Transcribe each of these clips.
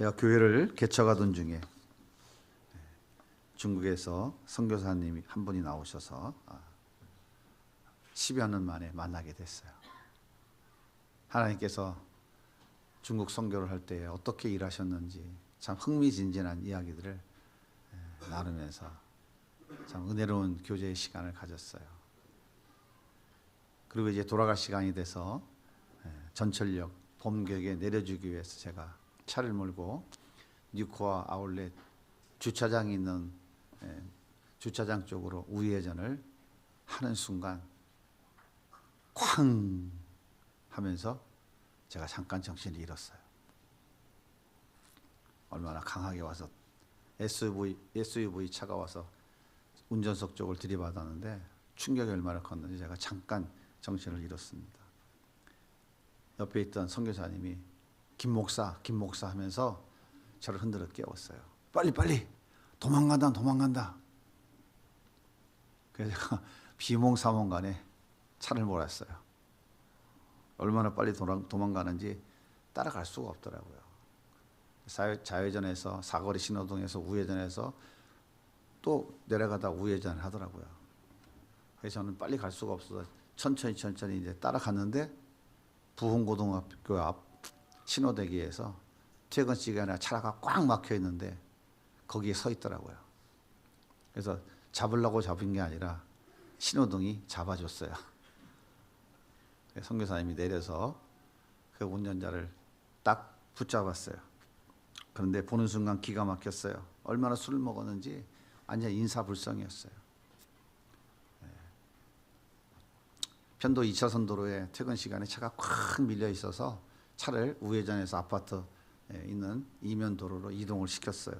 제가 교회를 개척하던 중에 중국에서 선교사님이 한 분이 나오셔서 10여 년 만에 만나게 됐어요. 하나님께서 중국 선교를 할 때 어떻게 일하셨는지 참 흥미진진한 이야기들을 나누면서 참 은혜로운 교제의 시간을 가졌어요. 그리고 이제 돌아갈 시간이 돼서 전철역 범교역에 내려주기 위해서 제가 차를 몰고 뉴코아 아울렛 주차장이 있는 주차장 쪽으로 우회전을 하는 순간 쾅 하면서 제가 잠깐 정신을 잃었어요. 얼마나 강하게 와서 SUV 차가 와서 운전석 쪽을 들이받았는데 충격이 얼마나 컸는지 제가 잠깐 정신을 잃었습니다. 옆에 있던 선교사님이 김 목사 하면서 저를 흔들어 깨웠어요. 빨리 도망간다. 그래서 제가 비몽사몽간에 차를 몰았어요. 얼마나 빨리 도망가는지 따라갈 수가 없더라고요. 좌회전에서 사거리 신호등에서 우회전해서 또 내려가다 우회전을 하더라고요. 그래서 저는 빨리 갈 수가 없어서 천천히 이제 따라갔는데 부흥고등학교 앞 신호대기에서 퇴근 시간에 차가 꽉 막혀 있는데 거기에 서 있더라고요. 그래서 잡으려고 잡은 게 아니라 신호등이 잡아줬어요. 선교사님이 내려서 그 운전자를 딱 붙잡았어요. 그런데 보는 순간 기가 막혔어요. 얼마나 술을 먹었는지 완전 인사불성이었어요. 편도 2차선 도로에 퇴근 시간에 차가 꽉 밀려 있어서 차를 우회전해서 아파트에 있는 이면 도로로 이동을 시켰어요.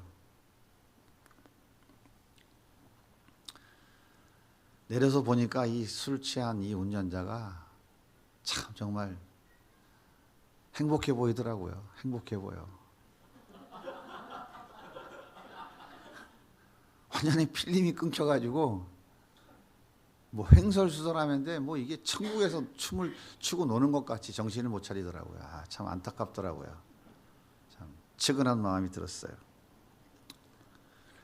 내려서 보니까 이 술 취한 이 운전자가 참 정말 행복해 보이더라고요. 행복해 보여. 완전히 필름이 끊겨가지고 뭐 횡설수설하는데 뭐 이게 천국에서 춤을 추고 노는 것 같이 정신을 못 차리더라고요. 참 안타깝더라고요. 참 측은한 마음이 들었어요.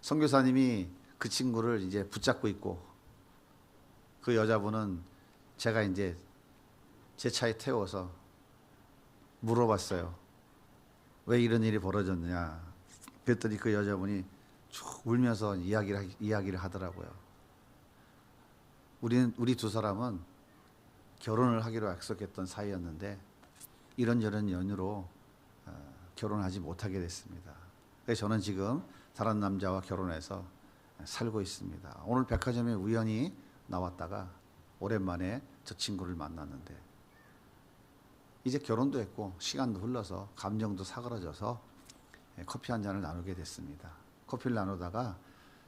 선교사님이 그 친구를 이제 붙잡고 있고 그 여자분은 제가 이제 제 차에 태워서 물어봤어요. 왜 이런 일이 벌어졌느냐. 그랬더니 그 여자분이 쭉 울면서 이야기를 하더라고요. 우리 두 사람은 결혼을 하기로 약속했던 사이였는데 이런저런 연유로 결혼하지 못하게 됐습니다. 그래서 저는 지금 다른 남자와 결혼해서 살고 있습니다. 오늘 백화점에 우연히 나왔다가 오랜만에 저 친구를 만났는데 이제 결혼도 했고 시간도 흘러서 감정도 사그러져서 커피 한 잔을 나누게 됐습니다. 커피를 나누다가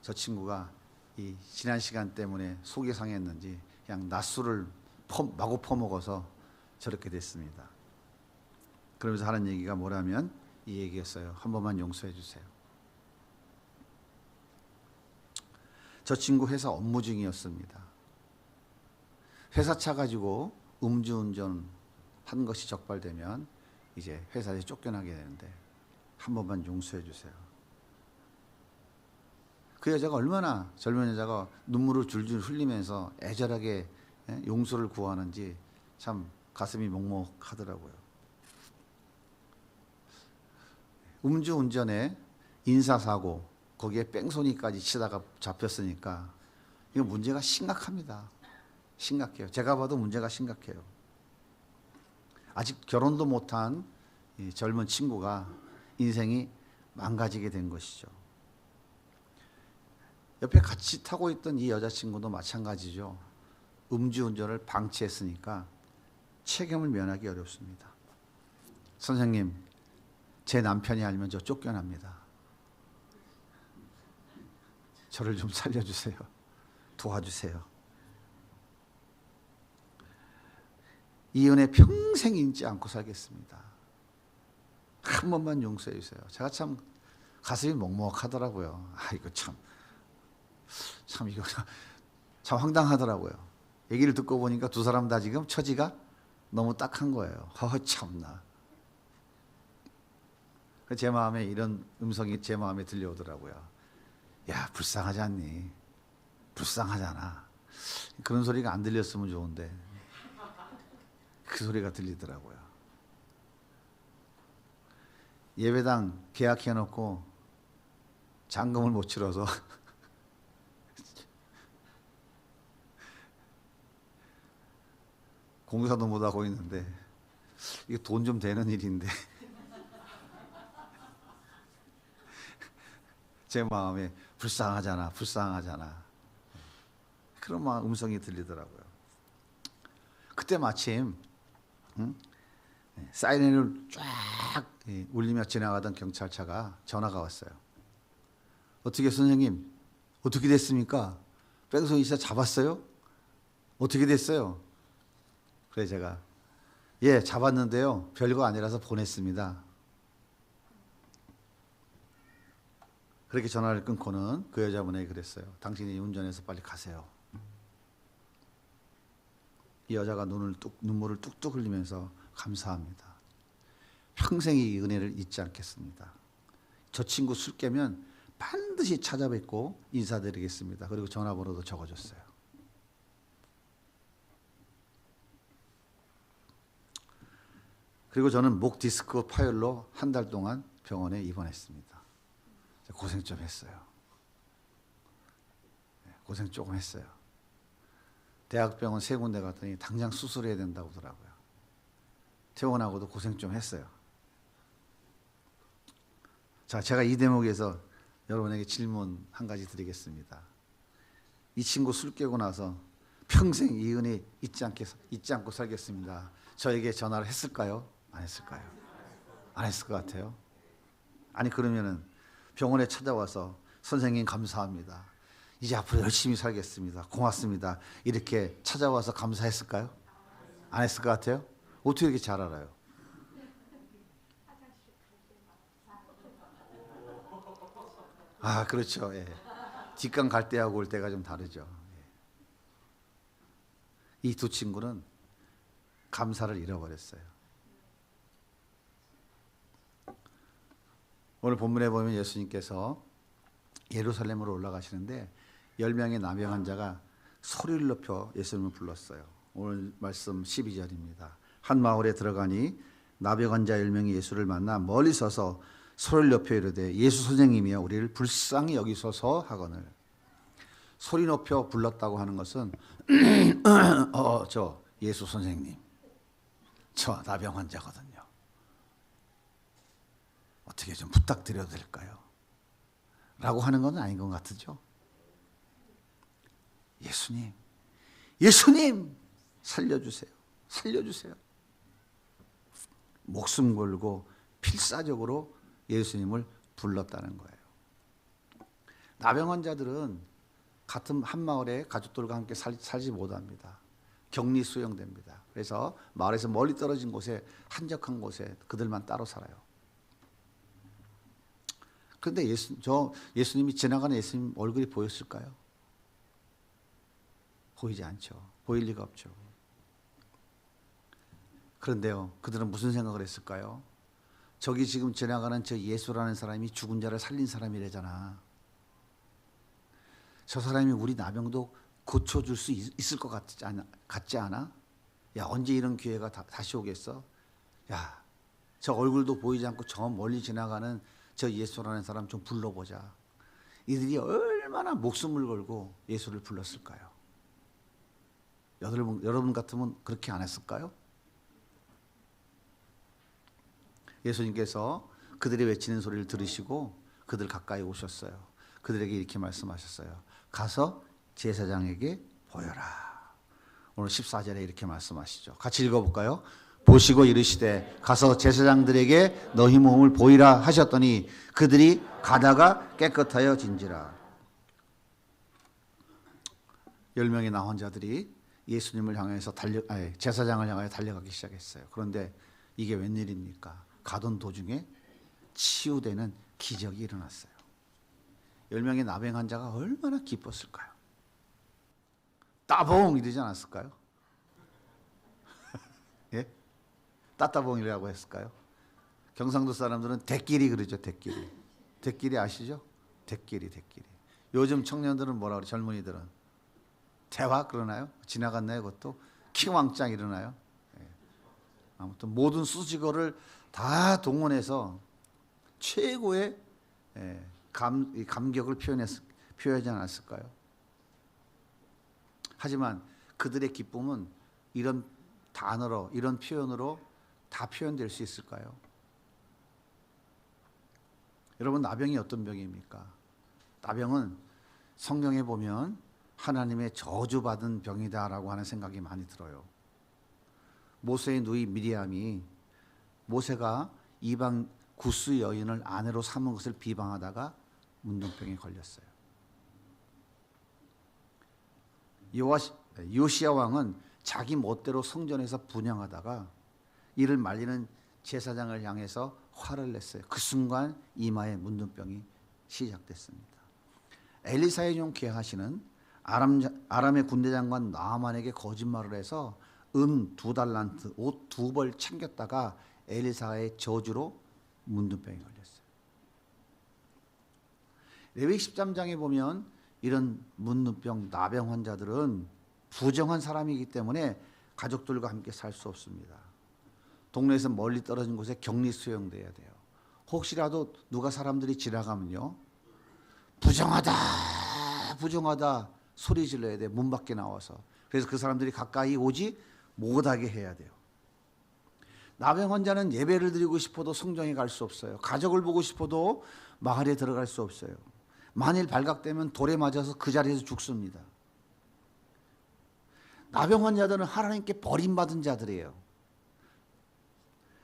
저 친구가 이 지난 시간 때문에 속이 상했는지 그냥 낮술을 마구 퍼먹어서 저렇게 됐습니다. 그러면서 하는 얘기가 뭐라면 이 얘기였어요. 한 번만 용서해 주세요. 저 친구 회사 업무 중이었습니다. 회사 차 가지고 음주운전 한 것이 적발되면 이제 회사에 쫓겨나게 되는데 한 번만 용서해 주세요. 그 여자가 얼마나 젊은 여자가 눈물을 줄줄 흘리면서 애절하게 용서를 구하는지 참 가슴이 먹먹하더라고요. 음주운전에 인사사고 거기에 뺑소니까지 치다가 잡혔으니까 이거 문제가 심각합니다. 심각해요. 제가 봐도 문제가 심각해요. 아직 결혼도 못한 이 젊은 친구가 인생이 망가지게 된 것이죠. 옆에 같이 타고 있던 이 여자친구도 마찬가지죠. 음주운전을 방치했으니까 책임을 면하기 어렵습니다. 선생님, 제 남편이 알면 저 쫓겨납니다. 저를 좀 살려주세요. 도와주세요. 이 은혜 평생 잊지 않고 살겠습니다. 한 번만 용서해 주세요. 제가 참 가슴이 먹먹하더라고요. 이거 참 이거 참 황당하더라고요. 얘기를 듣고 보니까 두 사람 다 지금 처지가 너무 딱한 거예요. 참나. 제 마음에 이런 음성이 제 마음에 들려오더라고요. 야, 불쌍하지 않니? 불쌍하잖아. 그런 소리가 안 들렸으면 좋은데 그 소리가 들리더라고요. 예배당 계약해놓고 잔금을 못 치러서 공사도 못하고 있는데 이게 돈 좀 되는 일인데 제 마음에 불쌍하잖아, 불쌍하잖아. 그런 음성이 들리더라고요. 그때 마침 사이렌을 쫙 울리며 지나가던 경찰차가 전화가 왔어요. 어떻게 선생님, 어떻게 됐습니까? 뺑소니 진짜 잡았어요? 어떻게 됐어요? 그래 제가 예, 잡았는데요. 별거 아니라서 보냈습니다. 그렇게 전화를 끊고는 그 여자분에게 그랬어요. 당신이 운전해서 빨리 가세요. 이 여자가 눈물을 뚝뚝 흘리면서 감사합니다. 평생 이 은혜를 잊지 않겠습니다. 저 친구 술 깨면 반드시 찾아뵙고 인사드리겠습니다. 그리고 전화번호도 적어줬어요. 그리고 저는 목 디스크 파열로 한 달 동안 병원에 입원했습니다. 고생 좀 했어요. 고생 조금 했어요. 대학병원 3군데 갔더니 당장 수술해야 된다고 하더라고요. 퇴원하고도 고생 좀 했어요. 자, 제가 이 대목에서 여러분에게 질문 한 가지 드리겠습니다. 이 친구 술 깨고 나서 평생 이 은혜 잊지 않고 살겠습니다. 저에게 전화를 했을까요? 안 했을까요? 안 했을 것 같아요. 아니 그러면은 병원에 찾아와서 선생님 감사합니다. 이제 앞으로 열심히 살겠습니다. 고맙습니다. 이렇게 찾아와서 감사했을까요? 안 했을 것 같아요? 어떻게 이렇게 잘 알아요? 아, 그렇죠. 예. 뒷강 갈 때하고 올 때가 좀 다르죠. 이 두 친구는 감사를 잃어버렸어요. 오늘 본문에 보면 예수님께서 예루살렘으로 올라가시는데 10명의 나병 환자가 소리를 높여 예수님을 불렀어요. 오늘 말씀 12절입니다. 한 마을에 들어가니 나병 환자 10명이 예수를 만나 멀리 서서 소리를 높여 이르되 예수 선생님이여 우리를 불쌍히 여기소서 하거늘. 소리 높여 불렀다고 하는 것은 저 예수 선생님, 저 나병 환자거든요. 어떻게 좀 부탁드려도 될까요? 라고 하는 건 아닌 것 같으죠? 예수님, 예수님 살려주세요. 살려주세요. 목숨 걸고 필사적으로 예수님을 불렀다는 거예요. 나병 환자들은 같은 한 마을에 가족들과 함께 살지 못합니다. 격리 수용됩니다. 그래서 마을에서 멀리 떨어진 곳에 한적한 곳에 그들만 따로 살아요. 그런데 예수님이 지나가는 예수님 얼굴이 보였을까요? 보이지 않죠. 보일 리가 없죠. 그런데요, 그들은 무슨 생각을 했을까요? 저기 지금 지나가는 저 예수라는 사람이 죽은 자를 살린 사람이래잖아. 저 사람이 우리 나병도 고쳐줄 수 있을 것 같지 않아? 야, 언제 이런 기회가 다시 오겠어? 야, 저 얼굴도 보이지 않고 저 멀리 지나가는 저 예수라는 사람 좀 불러보자. 이들이 얼마나 목숨을 걸고 예수를 불렀을까요? 여러분 같으면 그렇게 안 했을까요? 예수님께서 그들이 외치는 소리를 들으시고 그들 가까이 오셨어요. 그들에게 이렇게 말씀하셨어요. 가서 제사장에게 보여라. 오늘 14절에 이렇게 말씀하시죠. 같이 읽어볼까요? 보시고 이르시되 가서 제사장들에게 너희 몸을 보이라 하셨더니 그들이 가다가 깨끗하여 진지라. 10명의 나 환자들이 예수님을 향해서 제사장을 향하여 달려가기 시작했어요. 그런데 이게 웬일입니까? 가던 도중에 치유되는 기적이 일어났어요. 10명의 나병 환자가 얼마나 기뻤을까요? 따봉 이러지 않았을까요? 예? 따따봉이라고 했을까요? 경상도 사람들은 대끼리 그러죠. 대끼리. 대끼리 아시죠? 대끼리. 요즘 청년들은 뭐라 그래? 젊은이들은 대화 그러나요? 지나갔나요? 그것도 킹왕짱 이러나요? 아무튼 모든 수식어를 다 동원해서 최고의 감격을 표현하지 않았을까요? 하지만 그들의 기쁨은 이런 단어로, 이런 표현으로 다 표현될 수 있을까요? 여러분, 나병이 어떤 병입니까? 나병은 성경에 보면 하나님의 저주받은 병이다라고 하는 생각이 많이 들어요. 모세의 누이 미리암이 모세가 이방 구스 여인을 아내로 삼은 것을 비방하다가 문둥병에 걸렸어요. 요시야 왕은 자기 멋대로 성전에서 분향하다가 이를 말리는 제사장을 향해서 화를 냈어요. 그 순간 이마에 문둥병이 시작됐습니다. 엘리사의 종 게하시는 아람의 군대장관 나아만에게 거짓말을 해서 은 2달란트, 옷 2벌 챙겼다가 엘리사의 저주로 문둥병이 걸렸어요. 레위기 13장에 보면 이런 문둥병, 나병 환자들은 부정한 사람이기 때문에 가족들과 함께 살 수 없습니다. 동네에서 멀리 떨어진 곳에 격리 수용돼야 돼요. 혹시라도 누가 사람들이 지나가면요, 부정하다 소리 질러야 돼. 문 밖에 나와서. 그래서 그 사람들이 가까이 오지 못하게 해야 돼요. 나병 환자는 예배를 드리고 싶어도 성전에 갈 수 없어요. 가족을 보고 싶어도 마을에 들어갈 수 없어요. 만일 발각되면 돌에 맞아서 그 자리에서 죽습니다. 나병 환자들은 하나님께 버림받은 자들이에요.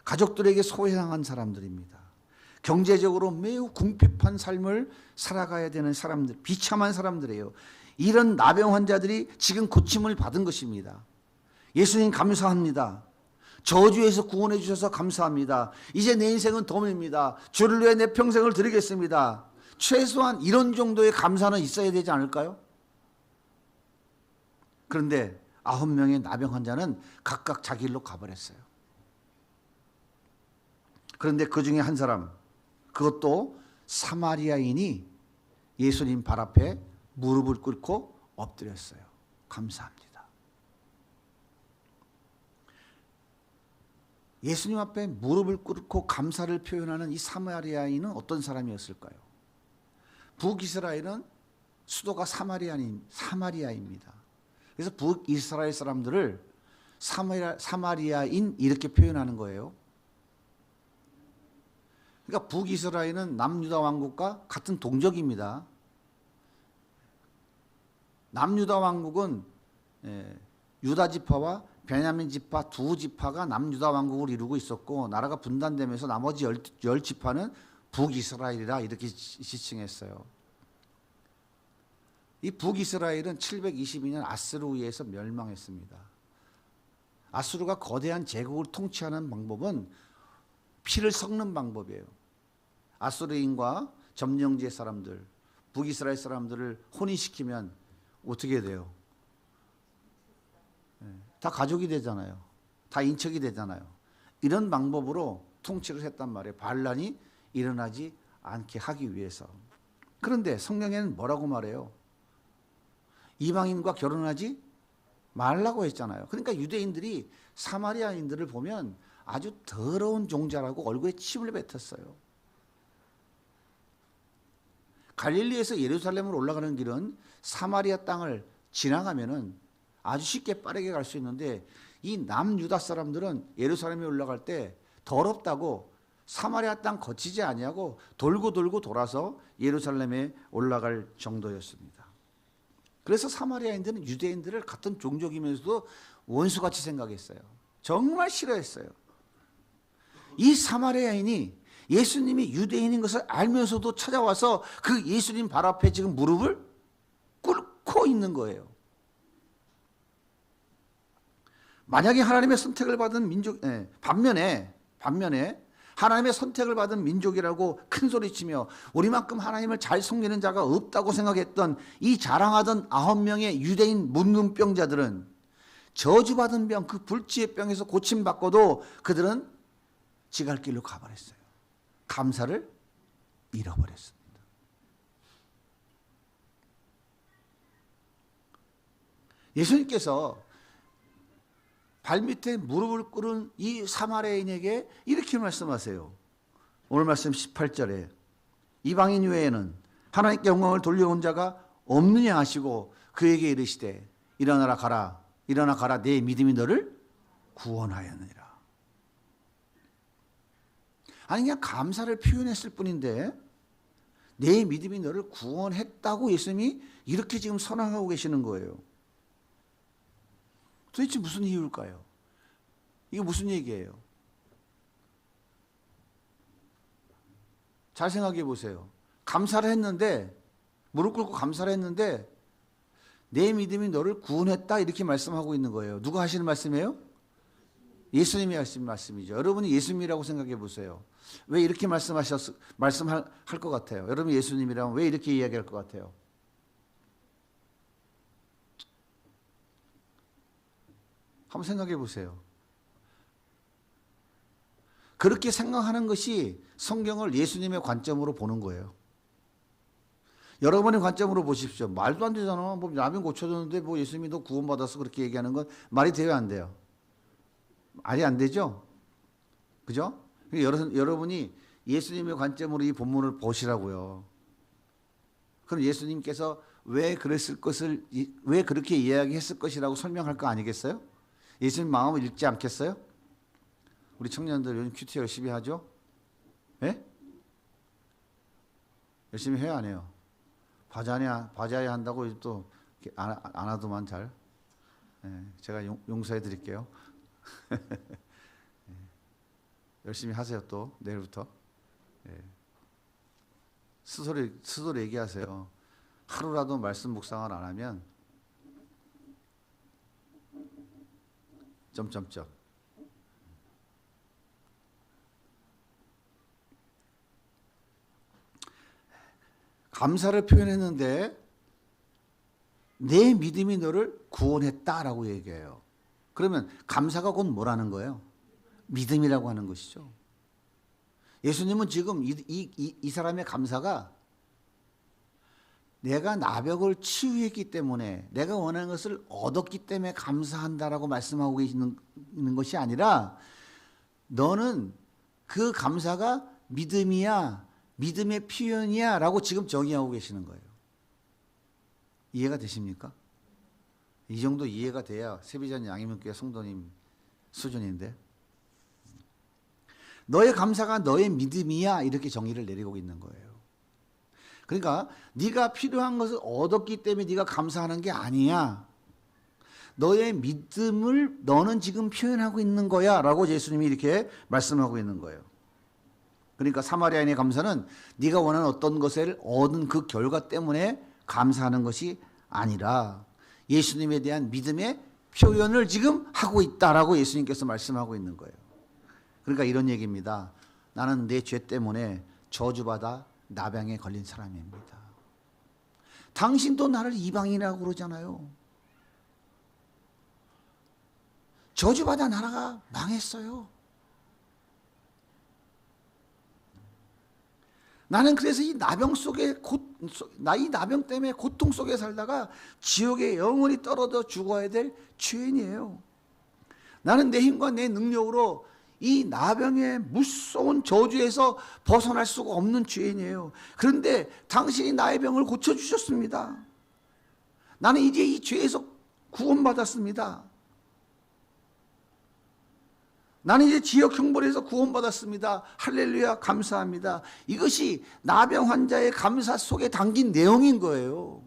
가족들에게 소외당한 사람들입니다. 경제적으로 매우 궁핍한 삶을 살아가야 되는 사람들, 비참한 사람들이에요. 이런 나병 환자들이 지금 고침을 받은 것입니다. 예수님 감사합니다. 저주에서 구원해 주셔서 감사합니다. 이제 내 인생은 덤입니다. 주를 위해 내 평생을 드리겠습니다. 최소한 이런 정도의 감사는 있어야 되지 않을까요? 그런데 9명의 나병 환자는 각각 자기 일로 가버렸어요. 그런데 그 중에 한 사람, 그것도 사마리아인이 예수님 발 앞에 무릎을 꿇고 엎드렸어요. 감사합니다. 예수님 앞에 무릎을 꿇고 감사를 표현하는 이 사마리아인은 어떤 사람이었을까요? 북이스라엘은 수도가 사마리아입니다. 그래서 북이스라엘 사람들을 사마리아인 이렇게 표현하는 거예요. 그러니까 북이스라엘은 남유다 왕국과 같은 동족입니다. 남유다 왕국은 유다 지파와 베냐민 지파 두 지파가 남유다 왕국을 이루고 있었고, 나라가 분단되면서 나머지 10지파는 북이스라엘이라 이렇게 지칭했어요. 이 북이스라엘은 722년 아수르에 의해서 멸망했습니다. 아수르가 거대한 제국을 통치하는 방법은 피를 섞는 방법이에요. 아수르인과 점령지의 사람들, 북이스라엘 사람들을 혼인시키면 어떻게 돼요? 다 가족이 되잖아요. 다 인척이 되잖아요. 이런 방법으로 통치를 했단 말이에요. 반란이 일어나지 않게 하기 위해서. 그런데 성경에는 뭐라고 말해요? 이방인과 결혼하지 말라고 했잖아요. 그러니까 유대인들이 사마리아인들을 보면 아주 더러운 종자라고 얼굴에 침을 뱉었어요. 갈릴리에서 예루살렘으로 올라가는 길은 사마리아 땅을 지나가면은 아주 쉽게 빠르게 갈 수 있는데, 이 남유다 사람들은 예루살렘에 올라갈 때 더럽다고 사마리아 땅 거치지 아니하고 돌고 돌아서 예루살렘에 올라갈 정도였습니다. 그래서 사마리아인들은 유대인들을 같은 종족이면서도 원수같이 생각했어요. 정말 싫어했어요. 이 사마리아인이 예수님이 유대인인 것을 알면서도 찾아와서 그 예수님 발 앞에 지금 무릎을 꿇고 있는 거예요. 만약에 하나님의 선택을 받은 민족, 반면에 하나님의 선택을 받은 민족이라고 큰 소리치며 우리만큼 하나님을 잘 섬기는 자가 없다고 생각했던 이 자랑하던 9명의 유대인 문둥병자들은 저주받은 병, 그 불치의 병에서 고침받고도 그들은 지갈 길로 가버렸어요. 감사를 잃어버렸습니다. 예수님께서 발밑에 무릎을 꿇은 이 사마리아인에게 이렇게 말씀하세요. 오늘 말씀 18절에 이방인 외에는 하나님께 영광을 돌려온 자가 없느냐 하시고 그에게 이르시되 일어나라 가라 일어나 가라 내 믿음이 너를 구원하였느니라. 아니 그냥 감사를 표현했을 뿐인데 내 믿음이 너를 구원했다고 예수님이 이렇게 지금 선언하고 계시는 거예요. 도대체 무슨 이유일까요? 이게 무슨 얘기예요? 잘 생각해 보세요. 감사를 했는데 무릎 꿇고 감사를 했는데 내 믿음이 너를 구원했다 이렇게 말씀하고 있는 거예요. 누가 하시는 말씀이에요? 예수님이 하시는 말씀이죠. 여러분이 예수님이라고 생각해 보세요. 왜 이렇게 말씀할 것 같아요? 여러분 예수님이라면 왜 이렇게 이야기할 것 같아요? 한번 생각해 보세요. 그렇게 생각하는 것이 성경을 예수님의 관점으로 보는 거예요. 여러분의 관점으로 보십시오. 말도 안 되잖아. 뭐 나병 고쳐줬는데 뭐 예수님이 너 구원받았어 그렇게 얘기하는 건 말이 돼요 안 돼요? 말이 안 되죠? 그죠? 여러분이 예수님의 관점으로 이 본문을 보시라고요. 그럼 예수님께서 왜 그렇게 이야기했을 것이라고 설명할 거 아니겠어요? 예수님 마음을 읽지 않겠어요? 우리 청년들 요즘 큐티 열심히 하죠? 예? 열심히 해요 안 해요? 바자야 한다고 또 안 하더만 잘. 예, 제가 용서해 드릴게요. 예, 열심히 하세요 또 내일부터. 예. 스스로 얘기하세요. 하루라도 말씀 묵상을 안 하면 점점점. 감사를 표현했는데 내 믿음이 너를 구원했다라고 얘기해요. 그러면 감사가 곧 뭐라는 거예요? 믿음이라고 하는 것이죠. 예수님은 지금 이 사람의 감사가 내가 나병을 치유했기 때문에 내가 원하는 것을 얻었기 때문에 감사한다라고 말씀하고 계시는 것이 아니라 너는 그 감사가 믿음이야, 믿음의 표현이야 라고 지금 정의하고 계시는 거예요. 이해가 되십니까? 이 정도 이해가 돼야 세비전 양이문교회 성도님 수준인데 너의 감사가 너의 믿음이야 이렇게 정의를 내리고 있는 거예요. 그러니까 네가 필요한 것을 얻었기 때문에 네가 감사하는 게 아니야. 너의 믿음을 너는 지금 표현하고 있는 거야 라고 예수님이 이렇게 말씀하고 있는 거예요. 그러니까 사마리아인의 감사는 네가 원하는 어떤 것을 얻은 그 결과 때문에 감사하는 것이 아니라 예수님에 대한 믿음의 표현을 지금 하고 있다라고 예수님께서 말씀하고 있는 거예요. 그러니까 이런 얘기입니다. 나는 내 죄 때문에 저주받아 나병에 걸린 사람입니다. 당신도 나를 이방인이라고 그러잖아요. 저주받아 나라가 망했어요. 나는 그래서 이 나병 때문에 고통 속에 살다가 지옥에 영원히 떨어져 죽어야 될 죄인이에요. 나는 내 힘과 내 능력으로 이 나병의 무서운 저주에서 벗어날 수가 없는 죄인이에요. 그런데 당신이 나의 병을 고쳐주셨습니다. 나는 이제 이 죄에서 구원받았습니다. 나는 이제 지역 형벌에서 구원받았습니다. 할렐루야 감사합니다. 이것이 나병 환자의 감사 속에 담긴 내용인 거예요.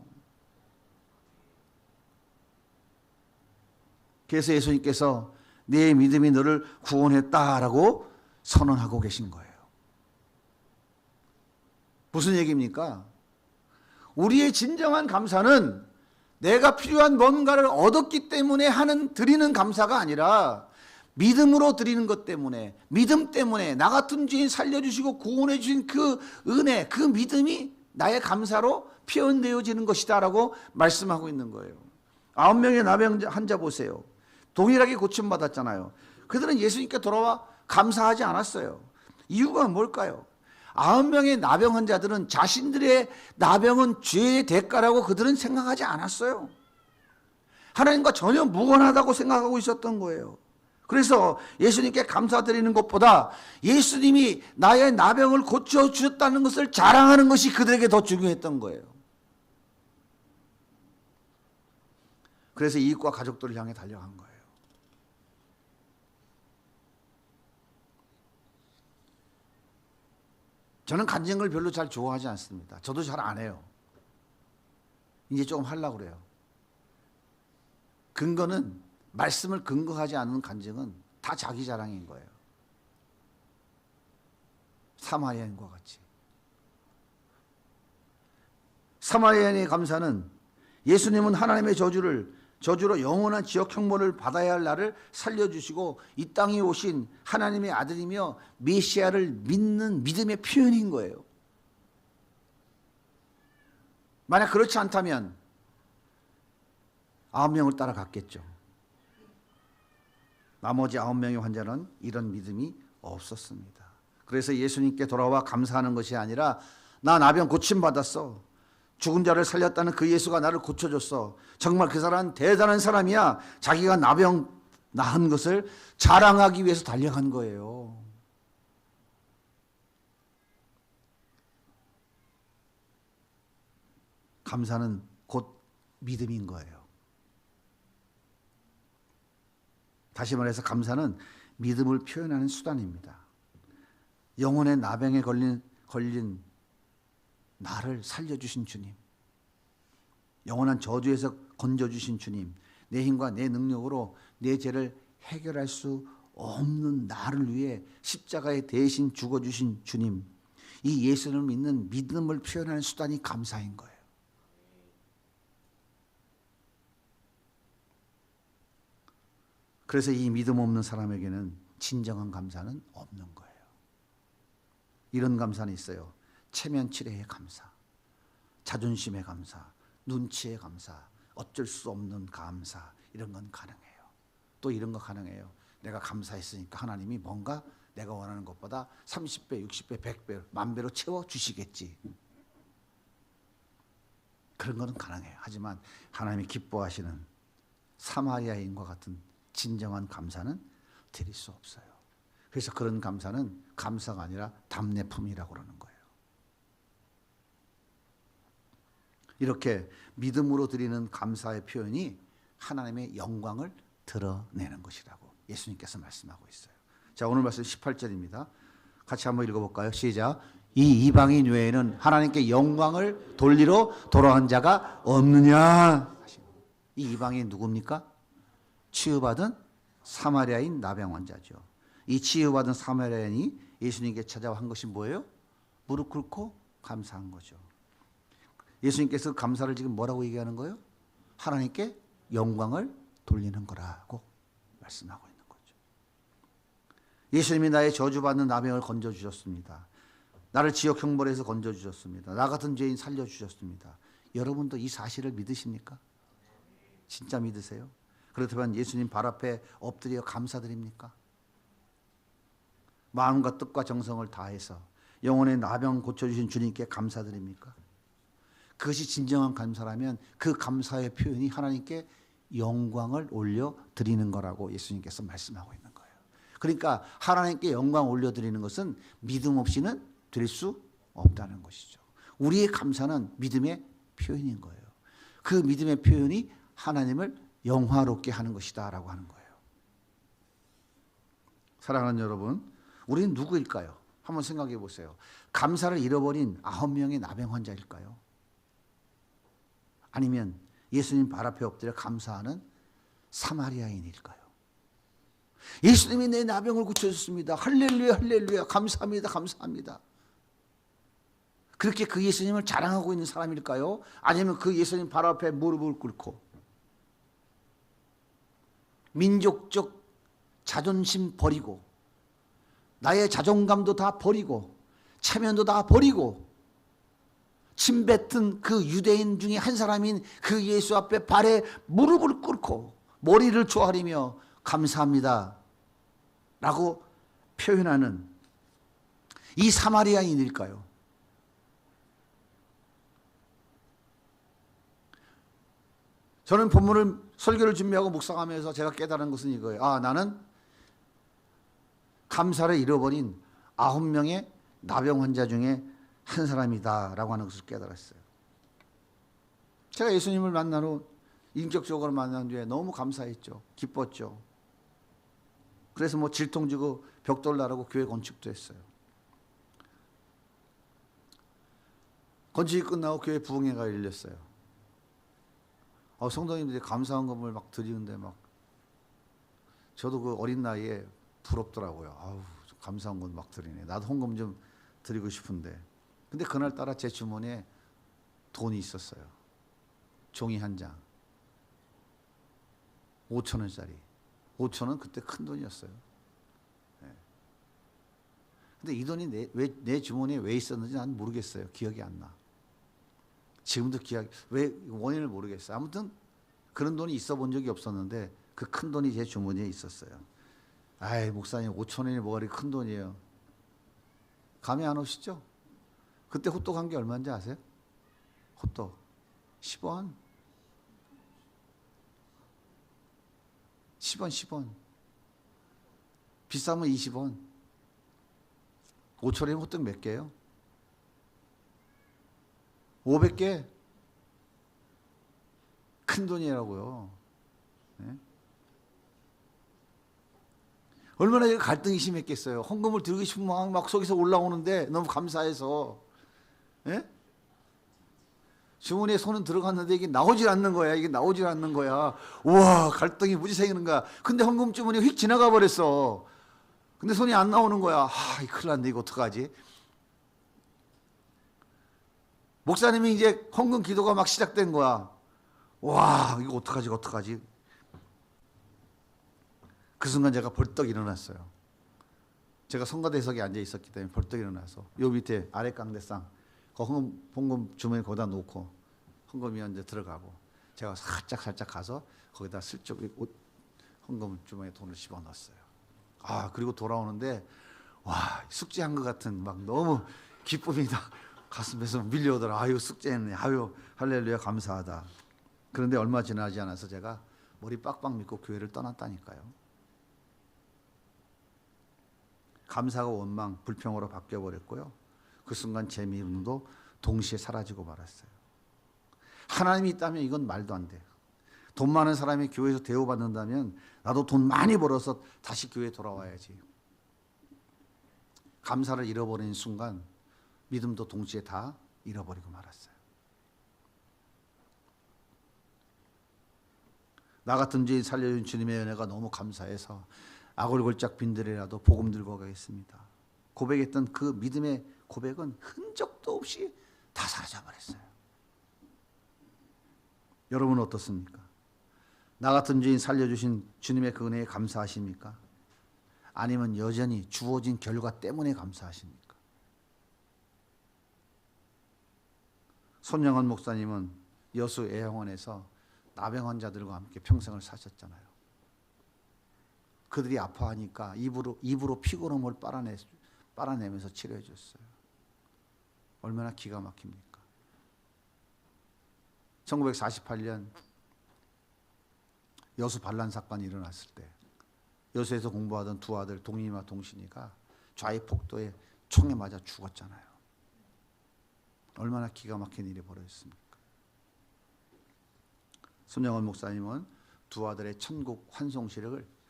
그래서 예수님께서 내 믿음이 너를 구원했다라고 선언하고 계신 거예요. 무슨 얘기입니까? 우리의 진정한 감사는 내가 필요한 뭔가를 얻었기 때문에 드리는 감사가 아니라 믿음으로 드리는 것 때문에, 믿음 때문에 나 같은 죄인 살려주시고 구원해 주신 그 은혜, 그 믿음이 나의 감사로 표현되어지는 것이다 라고 말씀하고 있는 거예요. 9명의 나병 환자 보세요. 동일하게 고침받았잖아요. 그들은 예수님께 돌아와 감사하지 않았어요. 이유가 뭘까요? 9명의 나병 환자들은 자신들의 나병은 죄의 대가라고 그들은 생각하지 않았어요. 하나님과 전혀 무관하다고 생각하고 있었던 거예요. 그래서 예수님께 감사드리는 것보다 예수님이 나의 나병을 고쳐주셨다는 것을 자랑하는 것이 그들에게 더 중요했던 거예요. 그래서 이웃과 가족들을 향해 달려간 거예요. 저는 간증을 별로 잘 좋아하지 않습니다. 저도 잘 안 해요. 이제 조금 하려고 그래요. 근거는 말씀을 근거하지 않는 간증은 다 자기 자랑인 거예요. 사마리아인과 같이. 사마리아인의 감사는 예수님은 하나님의 저주로 영원한 지옥 형벌을 받아야 할 나를 살려주시고 이 땅에 오신 하나님의 아들이며 메시아를 믿는 믿음의 표현인 거예요. 만약 그렇지 않다면 9명을 따라갔겠죠. 나머지 9명의 환자는 이런 믿음이 없었습니다. 그래서 예수님께 돌아와 감사하는 것이 아니라 나 나병 고침받았어. 죽은 자를 살렸다는 그 예수가 나를 고쳐줬어. 정말 그 사람은 대단한 사람이야. 자기가 나병 나은 것을 자랑하기 위해서 달려간 거예요. 감사는 곧 믿음인 거예요. 다시 말해서 감사는 믿음을 표현하는 수단입니다. 영혼의 나병에 걸린 나를 살려주신 주님, 영원한 저주에서 건져주신 주님, 내 힘과 내 능력으로 내 죄를 해결할 수 없는 나를 위해 십자가에 대신 죽어주신 주님, 이 예수를 믿는 믿음을 표현하는 수단이 감사인 거예요. 그래서 이 믿음 없는 사람에게는 진정한 감사는 없는 거예요. 이런 감사는 있어요. 체면치레의 감사, 자존심의 감사, 눈치의 감사, 어쩔 수 없는 감사, 이런 건 가능해요. 또 이런 거 가능해요. 내가 감사했으니까 하나님이 뭔가 내가 원하는 것보다 30배, 60배, 100배, 10,000배로 채워주시겠지. 그런 거는 가능해요. 하지만 하나님이 기뻐하시는 사마리아인과 같은 진정한 감사는 드릴 수 없어요. 그래서 그런 감사는 감사가 아니라 답례품이라고 그러는 거예요. 이렇게 믿음으로 드리는 감사의 표현이 하나님의 영광을 드러내는 것이라고 예수님께서 말씀하고 있어요. 자, 오늘 말씀 18절입니다. 같이 한번 읽어볼까요? 시작. 이 이방인 외에는 하나님께 영광을 돌리러 돌아간 자가 없느냐. 이 이방인 누굽니까? 치유받은 사마리아인 나병 환자죠. 이 치유받은 사마리아인이 예수님께 찾아와 한 것이 뭐예요? 무릎 꿇고 감사한 거죠. 예수님께서 감사를 지금 뭐라고 얘기하는 거예요? 하나님께 영광을 돌리는 거라고 말씀하고 있는 거죠. 예수님이 나의 저주받는 나병을 건져주셨습니다. 나를 지옥 형벌에서 건져주셨습니다. 나 같은 죄인 살려주셨습니다. 여러분도 이 사실을 믿으십니까? 진짜 믿으세요? 그렇다면 예수님 발 앞에 엎드려 감사드립니까? 마음과 뜻과 정성을 다해서 영혼의 나병 고쳐주신 주님께 감사드립니까? 그것이 진정한 감사라면 그 감사의 표현이 하나님께 영광을 올려드리는 거라고 예수님께서 말씀하고 있는 거예요. 그러니까 하나님께 영광 올려드리는 것은 믿음 없이는 될 수 없다는 것이죠. 우리의 감사는 믿음의 표현인 거예요. 그 믿음의 표현이 하나님을 영화롭게 하는 것이다 라고 하는 거예요. 사랑하는 여러분, 우리는 누구일까요? 한번 생각해 보세요. 감사를 잃어버린 9명의 나병 환자일까요? 아니면 예수님 발 앞에 엎드려 감사하는 사마리아인일까요? 예수님이 내 나병을 고쳐주셨습니다. 할렐루야, 할렐루야, 감사합니다, 감사합니다. 그렇게 그 예수님을 자랑하고 있는 사람일까요? 아니면 그 예수님 발 앞에 무릎을 꿇고 민족적 자존심 버리고 나의 자존감도 다 버리고 체면도 다 버리고 침뱉은 그 유대인 중에 한 사람인 그 예수 앞에 발에 무릎을 꿇고 머리를 조아리며 감사합니다 라고 표현하는 이 사마리아인일까요? 저는 본문을 설교를 준비하고 묵상하면서 제가 깨달은 것은 이거예요. 아, 나는 감사를 잃어버린 9명의 나병 환자 중에 한 사람이다라고 하는 것을 깨달았어요. 제가 예수님을 만나러 인격적으로 만난 뒤에 너무 감사했죠. 기뻤죠. 그래서 뭐 질통지고 벽돌 나르고 교회 건축도 했어요. 건축이 끝나고 교회 부흥회가 열렸어요. 성도님들이 감사한 건물 막 드리는데 막 저도 그 어린 나이에 부럽더라고요. 아우, 감사한 건 막 드리네. 나도 헌금 좀 드리고 싶은데. 근데 그날따라 제 주머니에 돈이 있었어요. 종이 한 장. 5,000원짜리. 5,000원 그때 큰 돈이었어요. 네. 근데 이 돈이 내 주머니에 왜 있었는지 난 모르겠어요. 기억이 안 나. 지금도 왜 원인을 모르겠어요. 아무튼 그런 돈이 있어 본 적이 없었는데 그 큰 돈이 제 주머니에 있었어요. 아이, 목사님 5,000원이 뭐가 그렇게 큰 돈이에요. 감이 안 오시죠? 그때 호떡 한 게 얼마인지 아세요? 호떡 10원. 10원. 비싸면 20원. 5,000원이면 호떡 몇 개예요? 500개? 큰 돈이라고요. 네? 얼마나 갈등이 심했겠어요. 헌금을 드리고 싶은 마음이 막 속에서 올라오는데 너무 감사해서. 네? 주머니에 손은 들어갔는데 이게 나오질 않는 거야. 우와, 갈등이 무지 생기는 거야. 근데 헌금 주머니가 휙 지나가 버렸어. 근데 손이 안 나오는 거야. 큰일 났네. 이거 어떡하지? 목사님이 이제 헌금 기도가 막 시작된 거야. 와, 이거 어떡하지? 그 순간 제가 벌떡 일어났어요. 제가 성가대석에 앉아 있었기 때문에 벌떡 일어나서 요 밑에 아래 강대상 그 헌금 주머니 거기다 놓고 헌금위원회 들어가고 제가 살짝 가서 거기다 슬쩍 헌금 주머니에 돈을 집어넣었어요. 그리고 돌아오는데 와, 숙제한 것 같은 막 너무 기쁨이 가슴에서 밀려오더라. 아유, 숙제했네. 아유, 할렐루야, 감사하다. 그런데 얼마 지나지 않아서 제가 머리 빡빡 믿고 교회를 떠났다니까요. 감사가 원망, 불평으로 바뀌어버렸고요. 그 순간 제 믿음도 동시에 사라지고 말았어요. 하나님이 있다면 이건 말도 안 돼요. 돈 많은 사람이 교회에서 대우받는다면 나도 돈 많이 벌어서 다시 교회에 돌아와야지. 감사를 잃어버린 순간 믿음도 동시에 다 잃어버리고 말았어요. 나 같은 죄인 살려준 주님의 은혜가 너무 감사해서 아골골짝 빈들이라도 복음 들고 가겠습니다. 고백했던 그 믿음의 고백은 흔적도 없이 다 사라져버렸어요. 여러분은 어떻습니까? 나 같은 죄인 살려주신 주님의 그 은혜에 감사하십니까? 아니면 여전히 주어진 결과 때문에 감사하십니까? 손영원 목사님은 여수 애형원에서 나병 환자들과 함께 평생을 사셨잖아요. 그들이 아파하니까 입으로 피고름을 빨아내면서 치료해 줬어요. 얼마나 기가 막힙니까? 1948년 여수 반란 사건이 일어났을 때 여수에서 공부하던 두 아들 동인이와 동신이가 좌익 폭도에 총에 맞아 죽었잖아요. 얼마나 기가 막힌 일이 벌어졌습니까? 손영원 목사님은 두 아들의 천국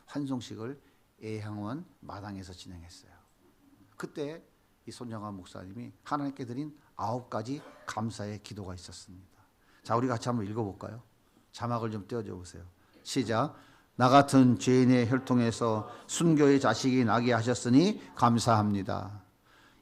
환송식을 애향원 마당에서 진행했어요. 그때 이 손영원 목사님이 하나님께 드린 9가지 감사의 기도가 있었습니다. 자, 우리 같이 한번 읽어볼까요? 자막을 좀 띄워줘 보세요. 시작. 나 같은 죄인의 혈통에서 순교의 자식이 나게 하셨으니 감사합니다.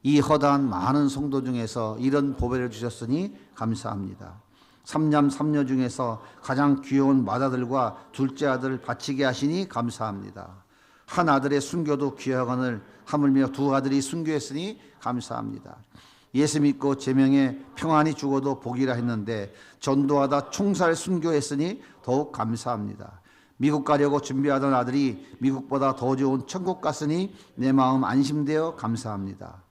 이 허다한 많은 성도 중에서 이런 보배를 주셨으니 감사합니다. 삼남 삼녀 중에서 가장 귀여운 맏아들과 둘째 아들을 바치게 하시니 감사합니다. 한 아들의 순교도 귀하거늘 하물며 두 아들이 순교했으니 감사합니다. 예수 믿고 제명에 평안히 죽어도 복이라 했는데 전도하다 총살 순교했으니 더욱 감사합니다. 미국 가려고 준비하던 아들이 미국보다 더 좋은 천국 갔으니 내 마음 안심되어 감사합니다.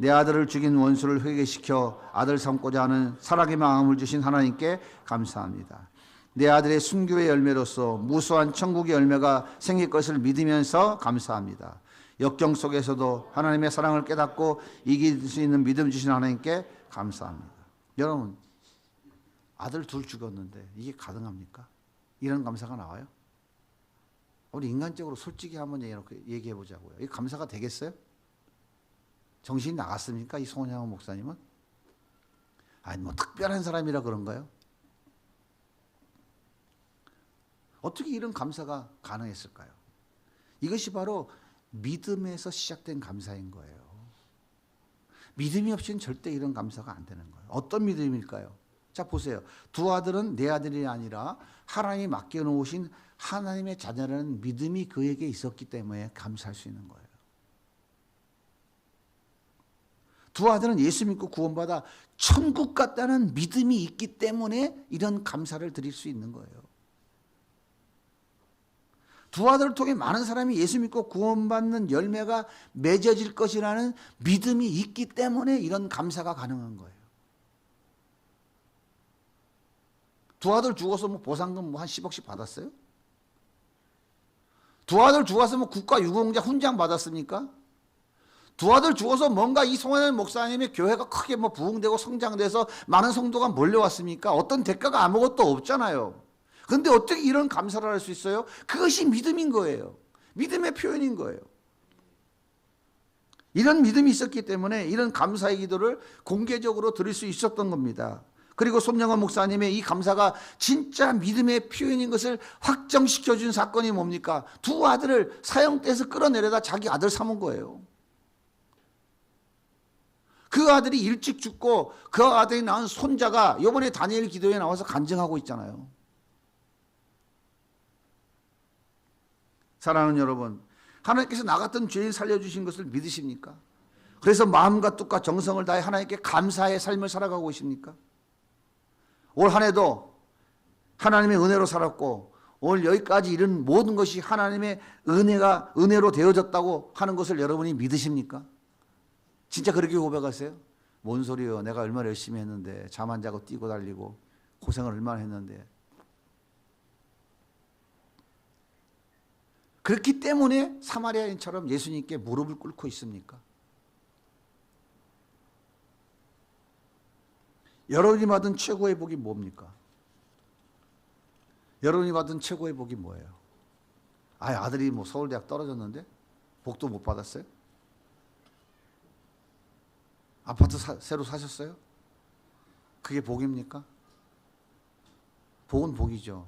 내 아들을 죽인 원수를 회개시켜 아들 삼고자 하는 사랑의 마음을 주신 하나님께 감사합니다. 내 아들의 순교의 열매로서 무수한 천국의 열매가 생길 것을 믿으면서 감사합니다. 역경 속에서도 하나님의 사랑을 깨닫고 이길 수 있는 믿음 주신 하나님께 감사합니다. 여러분, 아들 둘 죽었는데 이게 가능합니까? 이런 감사가 나와요? 우리 인간적으로 솔직히 한번 얘기해 보자고요. 이 감사가 되겠어요? 정신이 나갔습니까? 이 송은영 목사님은? 아니 뭐 특별한 사람이라 그런가요? 어떻게 이런 감사가 가능했을까요? 이것이 바로 믿음에서 시작된 감사인 거예요. 믿음이 없이는 절대 이런 감사가 안 되는 거예요. 어떤 믿음일까요? 자 보세요. 두 아들은 내 아들이 아니라 하나님이 맡겨놓으신 하나님의 자녀라는 믿음이 그에게 있었기 때문에 감사할 수 있는 거예요. 두 아들은 예수 믿고 구원받아 천국 갔다는 믿음이 있기 때문에 이런 감사를 드릴 수 있는 거예요. 두 아들을 통해 많은 사람이 예수 믿고 구원받는 열매가 맺어질 것이라는 믿음이 있기 때문에 이런 감사가 가능한 거예요. 두 아들 죽어서 뭐 보상금 한 10억씩 받았어요? 두 아들 죽어서 뭐 국가 유공자 훈장 받았습니까? 두 아들 죽어서 뭔가 이 송은영 목사님의 교회가 크게 뭐 부흥되고 성장돼서 많은 성도가 몰려왔습니까? 어떤 대가가 아무것도 없잖아요. 그런데 어떻게 이런 감사를 할 수 있어요? 그것이 믿음인 거예요. 믿음의 표현인 거예요. 이런 믿음이 있었기 때문에 이런 감사의 기도를 공개적으로 드릴 수 있었던 겁니다. 그리고 손영원 목사님의 이 감사가 진짜 믿음의 표현인 것을 확정시켜준 사건이 뭡니까? 두 아들을 사형대에서 끌어내려다 자기 아들 삼은 거예요. 그 아들이 일찍 죽고 그 아들이 낳은 손자가 이번에 다니엘 기도에 나와서 간증하고 있잖아요. 사랑하는 여러분, 하나님께서 나 같은 죄인 살려주신 것을 믿으십니까? 그래서 마음과 뜻과 정성을 다해 하나님께 감사의 삶을 살아가고 계십니까? 올 한 해도 하나님의 은혜로 살았고 오늘 여기까지 이른 모든 것이 하나님의 은혜로 되어졌다고 하는 것을 여러분이 믿으십니까? 진짜 그렇게 고백하세요? 뭔 소리요? 내가 얼마나 열심히 했는데 잠 안 자고 뛰고 달리고 고생을 얼마나 했는데. 그렇기 때문에 사마리아인처럼 예수님께 무릎을 꿇고 있습니까? 여러분이 받은 최고의 복이 뭡니까? 여러분이 받은 최고의 복이 뭐예요? 아들이 뭐 서울대학 떨어졌는데 복도 못 받았어요? 아파트 새로 사셨어요? 그게 복입니까? 복은 복이죠.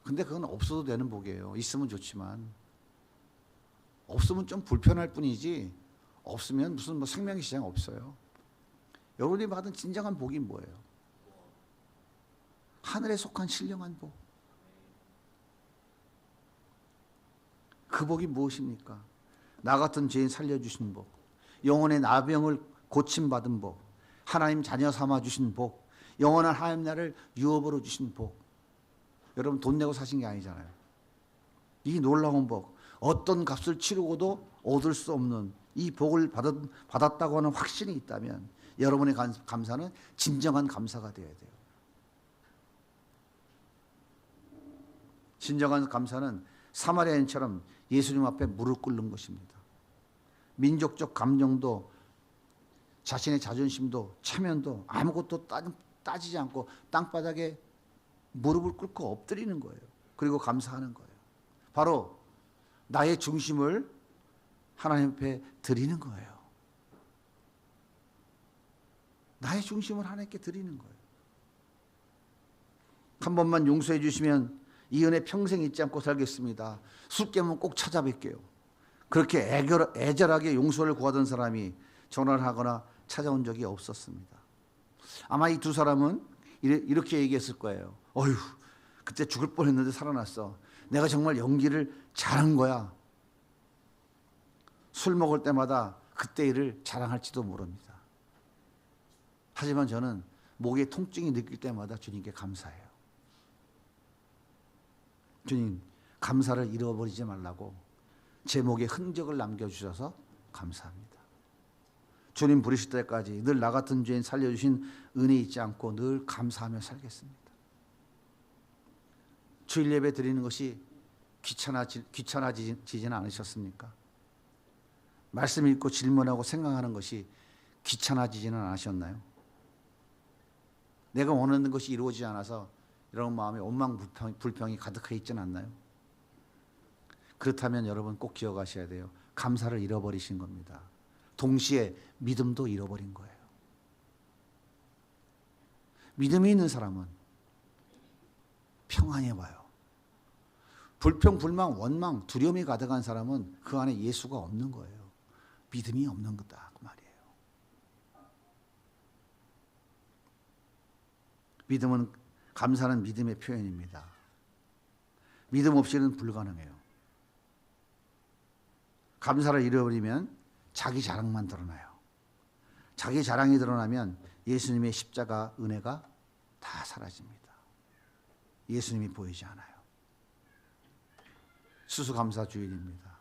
근데 그건 없어도 되는 복이에요. 있으면 좋지만. 없으면 좀 불편할 뿐이지 없으면 무슨 뭐 생명의 시장 없어요. 여러분이 받은 진정한 복이 뭐예요? 하늘에 속한 신령한 복. 그 복이 무엇입니까? 나 같은 죄인 살려주신 복, 영혼의 나병을 고침받은 복, 하나님 자녀 삼아주신 복, 영원한 하나님 나라를 유업으로 주신 복. 여러분 돈 내고 사신 게 아니잖아요. 이 놀라운 복, 어떤 값을 치르고도 얻을 수 없는 이 복을 받았다고 하는 확신이 있다면 여러분의 감사는 진정한 감사가 되어야 돼요. 진정한 감사는 사마리아인처럼 예수님 앞에 무릎 꿇는 것입니다. 민족적 감정도 자신의 자존심도 체면도 아무것도 따지지 않고 땅바닥에 무릎을 꿇고 엎드리는 거예요. 그리고 감사하는 거예요. 바로 나의 중심을 하나님 앞에 드리는 거예요. 나의 중심을 하나님께 드리는 거예요. 한 번만 용서해 주시면 이 은혜 평생 잊지 않고 살겠습니다. 술 깨면 꼭 찾아뵐게요. 그렇게 애절하게 용서를 구하던 사람이 전화를 하거나 찾아온 적이 없었습니다. 아마 이 두 사람은 이렇게 얘기했을 거예요. 어휴, 그때 죽을 뻔했는데 살아났어. 내가 정말 연기를 잘한 거야. 술 먹을 때마다 그때 일을 자랑할지도 모릅니다. 하지만 저는 목에 통증이 느낄 때마다 주님께 감사해요. 주님, 감사를 잃어버리지 말라고 제 목에 흔적을 남겨주셔서 감사합니다. 주님 부르실 때까지 늘 나 같은 죄인 살려주신 은혜 잊지 않고 늘 감사하며 살겠습니다. 주일 예배 드리는 것이 귀찮아지지는 않으셨습니까? 말씀 읽고 질문하고 생각하는 것이 귀찮아지지는 않으셨나요? 내가 원하는 것이 이루어지지 않아서 이런 마음에 원망 불평이 가득해 있지는 않나요? 그렇다면 여러분 꼭 기억하셔야 돼요. 감사를 잃어버리신 겁니다. 동시에 믿음도 잃어버린 거예요. 믿음이 있는 사람은 평안해 봐요. 불평, 불망, 원망, 두려움이 가득한 사람은 그 안에 예수가 없는 거예요. 믿음이 없는 거다 그 말이에요. 믿음은, 감사는 믿음의 표현입니다. 믿음 없이는 불가능해요. 감사를 잃어버리면 자기 자랑만 드러나요. 자기 자랑이 드러나면 예수님의 십자가 은혜가 다 사라집니다. 예수님이 보이지 않아요. 수수감사주일입니다.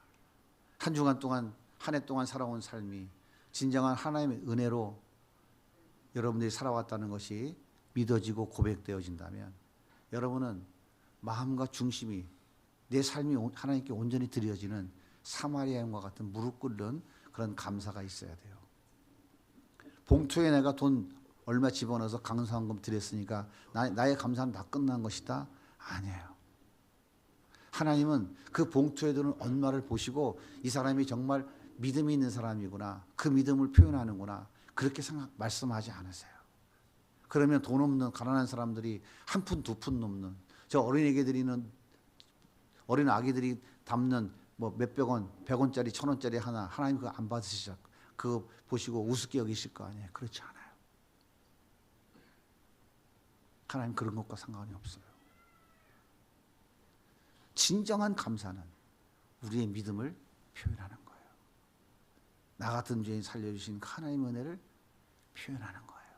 한 주간 동안, 한 해 동안 살아온 삶이 진정한 하나님의 은혜로 여러분들이 살아왔다는 것이 믿어지고 고백되어진다면 여러분은 마음과 중심이, 내 삶이 하나님께 온전히 드려지는 사마리아 여인과 같은 무릎 꿇는 그런 감사가 있어야 돼요. 봉투에 내가 돈 얼마 집어넣어서 감사헌금 드렸으니까 나의 감사는 다 끝난 것이다? 아니에요. 하나님은 그 봉투에 드는 얼마를 보시고 이 사람이 정말 믿음이 있는 사람이구나, 그 믿음을 표현하는구나, 그렇게 말씀하지 않으세요. 그러면 돈 없는 가난한 사람들이 한 푼, 두 푼 넘는, 저 어린이에게 드리는, 어린 아기들이 담는 뭐 몇백 원, 100원짜리, 1000원짜리 하나, 하나님 그거 안 받으시죠? 그거 보시고 우습게 여기실 거 아니에요? 그렇지 않아요. 하나님 그런 것과 상관이 없어요. 진정한 감사는 우리의 믿음을 표현하는 거예요. 나 같은 죄인 살려주신 하나님의 은혜를 표현하는 거예요.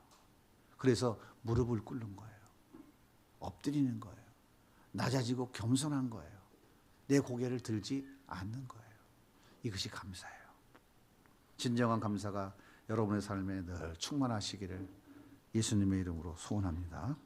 그래서 무릎을 꿇는 거예요. 엎드리는 거예요. 낮아지고 겸손한 거예요. 내 고개를 들지 않는 거예요. 이것이 감사예요. 진정한 감사가 여러분의 삶에 늘 충만하시기를 예수님의 이름으로 소원합니다.